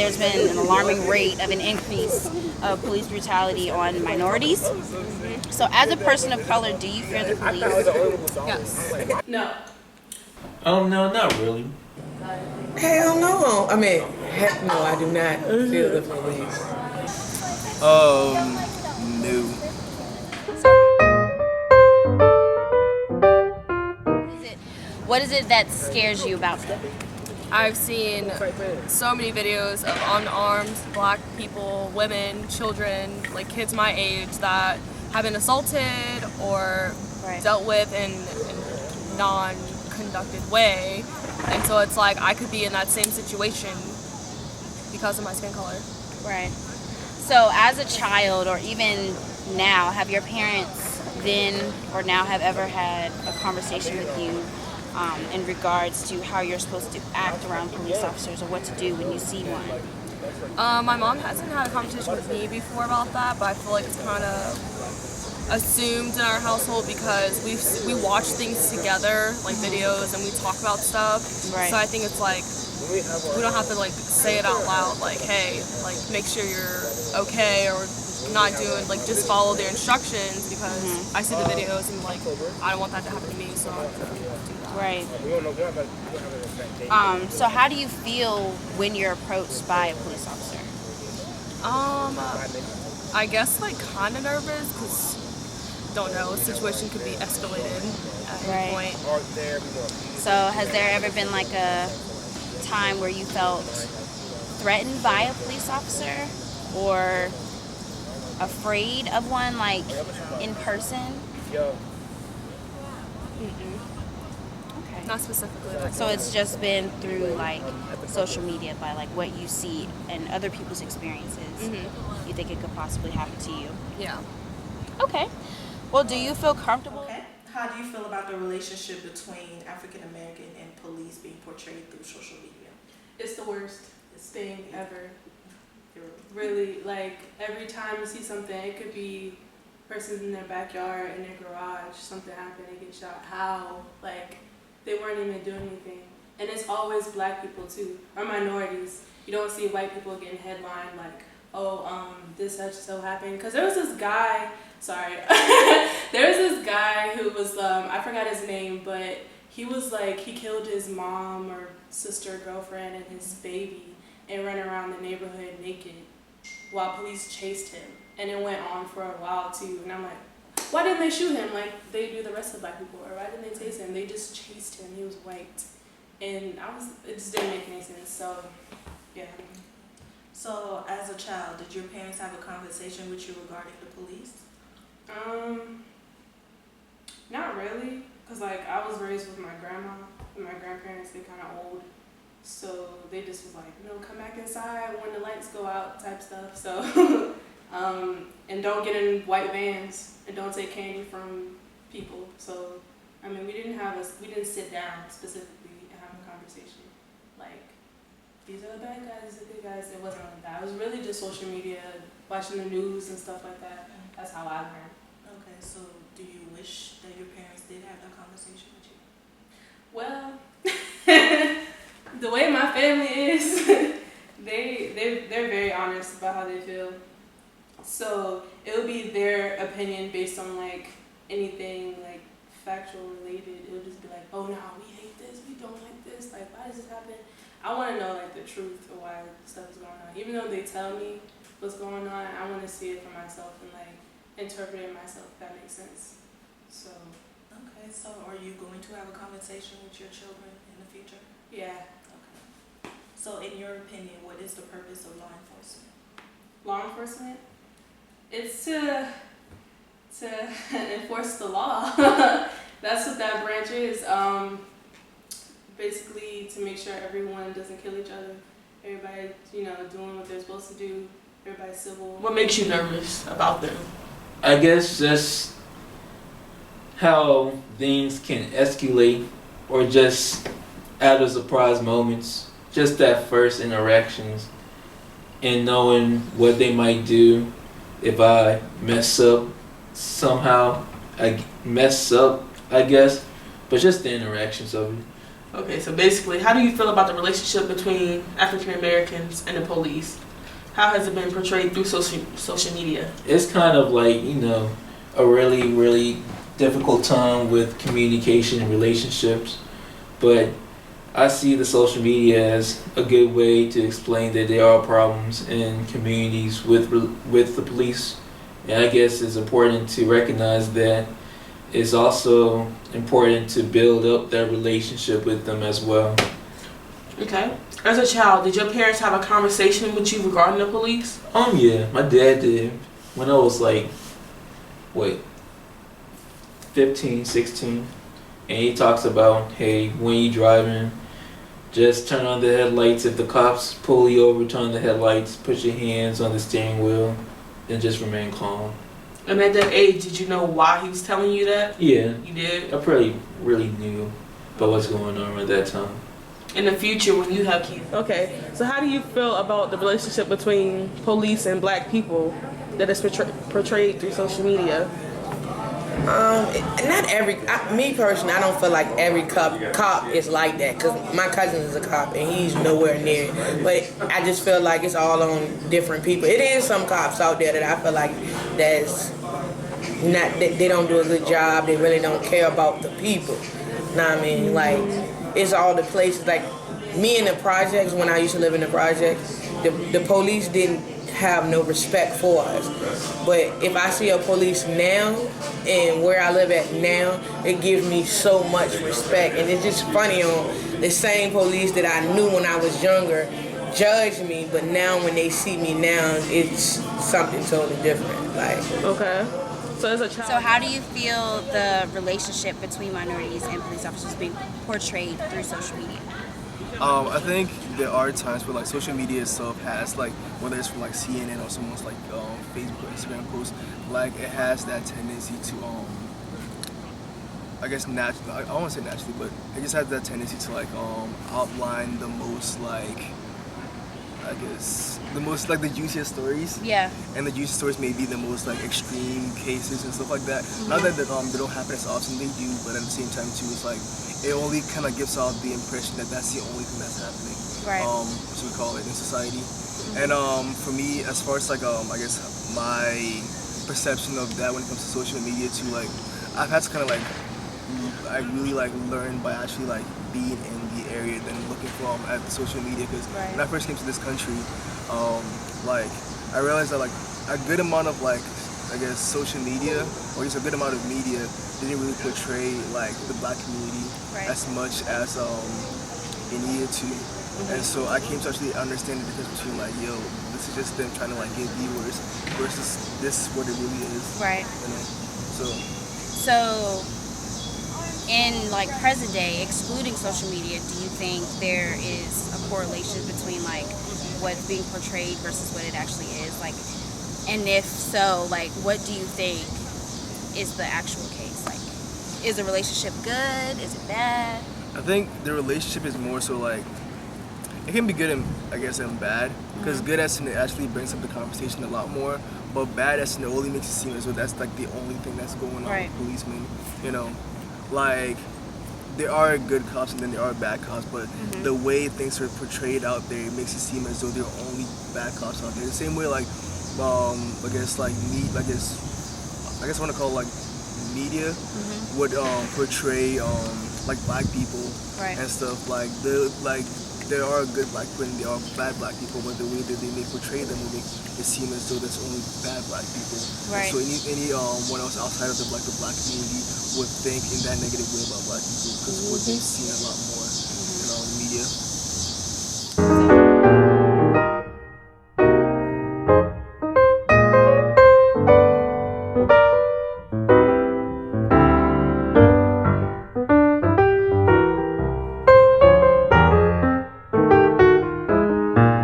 there's been an alarming rate of an increase of police brutality on minorities. So as a person of color, do you fear the police? Yes. No. No, not really. Hell no. I mean, heck no, I do not fear the police. No. What is it that scares you about them? I've seen so many videos of unarmed black people, women, children, like kids my age that have been assaulted or dealt with in a non-conducted way. And so it's like I could be in that same situation because of my skin color. Right. So as a child or even now, have your parents then or now have ever had a conversation with you in regards to how you're supposed to act around police officers or what to do when you see one? My mom hasn't had a conversation with me before about that, but I feel like it's kind of assumed in our household because we watch things together, like videos, and we talk about stuff. Right. So I think it's like we don't have to like say it out loud, like, hey, like make sure you're okay or not doing, like just follow their instructions because I see the videos and like I don't want that to happen to me, so I do that. Right. So how do you feel when you're approached by a police officer? I guess like kind of nervous because don't know, a situation could be escalated at any point. So has there ever been like a time where you felt threatened by a police officer or afraid of one, like in person? Okay. Not specifically. Like So it's just been through like social media, by like what you see and other people's experiences. You think it could possibly happen to you? Yeah. Okay. Well, do you feel comfortable? Okay. How do you feel about the relationship between African American and police being portrayed through social media? It's the worst thing ever. Really, like every time you see something, it could be persons in their backyard, in their garage, something happened, they get shot. How? Like they weren't even doing anything. And it's always black people too, or minorities. You don't see white people getting headlined like, oh, this such so happened. Because there was this guy, there was this guy who was, I forgot his name, but he was like, he killed his mom or sister, girlfriend, and his baby and ran around the neighborhood naked while police chased him. And it went on for a while too. And I'm like, why didn't they shoot him like they do the rest of black people? Or why didn't they chase him? They just chased him. He was white. And it just didn't make any sense. So, yeah. So, as a child, did your parents have a conversation with you regarding the police? Not really. Because, like, I was raised with my grandma and my grandparents. They're kind of old. So, they just was like, come back inside when the lights go out type stuff. So, and don't get in white vans and don't take candy from people. So, I mean, we didn't sit down specifically and have a conversation. Like, these are the bad guys, these are the good guys. It wasn't like that. It was really just social media, watching the news and stuff like that. That's how I learned. Okay, so do you wish that your parents did have that conversation with you? Well, the way my family is, they're very honest about how they feel. So it would be their opinion based on like anything like factual related. It would just be like, oh no, we hate this, we don't like this, like why does this happen? I want to know like the truth of why stuff is going on. Even though they tell me what's going on, I want to see it for myself and like interpret it myself, if that makes sense. So. Okay, so are you going to have a conversation with your children in the future? Yeah. Okay. So in your opinion, what is the purpose of law enforcement? Law enforcement? It's to enforce the law. That's what that branch is. Basically to make sure everyone doesn't kill each other. Everybody, doing what they're supposed to do. Everybody's civil. What makes you nervous about them? I guess just how things can escalate or just out of surprise moments. Just that first interactions and knowing what they might do if I mess up somehow. I guess. But just the interactions of it. Okay, so basically, how do you feel about the relationship between African Americans and the police? How has it been portrayed through social media? It's kind of like, a really, really difficult time with communication and relationships. But I see the social media as a good way to explain that there are problems in communities with the police. And I guess it's important to recognize that it's also important to build up that relationship with them as well. Okay. As a child, did your parents have a conversation with you regarding the police? Yeah, my dad did. When I was 15, 16. And he talks about, hey, when you driving, just turn on the headlights. If the cops pull you over, turn on the headlights, put your hands on the steering wheel, and just remain calm. And at that age, did you know why he was telling you that? Yeah. You did? I probably really knew about what's going on at that time. In the future, when you have kids. Okay, so how do you feel about the relationship between police and black people that is portrayed through social media? Not me personally, I don't feel like every cop is like that, because my cousin is a cop and he's nowhere near it. But I just feel like it's all on different people. It is some cops out there that I feel like they don't do a good job. They really don't care about the people. Know what I mean? Like, it's all the places, like me in the projects, when I used to live in the projects, the police didn't have no respect for us. But if I see a police now and where I live at now, it gives me so much respect. And it's just funny, on the same police that I knew when I was younger judge me, but now when they see me now, it's something totally different. Like, okay. So as a child, So how do you feel the relationship between minorities and police officers being portrayed through social media? I think there are times where social media itself has whether it's from CNN or someone's Facebook or Instagram post, it has that tendency to I guess naturally, I don't want to say naturally, but it just has that tendency to outline the most I guess the most the juiciest stories. Yeah. And the juiciest stories may be the most extreme cases and stuff like that. Mm-hmm. Not that they don't happen as often, they do, but at the same time too, it's it only kind of gives out the impression that that's the only thing that's happening. Right. What we call it in society. And for me, as far as I guess my perception of that when it comes to social media too, I've had to kind of I really learn by actually being in the area than looking at the social media, because when I first came to this country, I realized that a good amount of I guess social media, or just a good amount of media, didn't really portray the black community as much as it needed to. And so I came to actually understand the difference between this is just them trying to get viewers versus this is what it really is. Right. So in present day, excluding social media, do you think there is a correlation between what's being portrayed versus what it actually is? And if so, what do you think is the actual case? Is the relationship good? Is it bad? I think the relationship is more so it can be good and I guess and bad, because good as in it actually brings up the conversation a lot more, but bad as in it only makes it seem as though that's the only thing that's going on with policemen. There are good cops and then there are bad cops, but the way things are portrayed out there, it makes it seem as though there are only bad cops out there. The same way I guess I guess I want to call media would portray black people and stuff there are good black people and there are bad black people, but the way that they may portray them will make it seem as though there's only bad black people. Right. So anyone else outside of the black community would think in that negative way about black people because of what they've seen a lot more in media.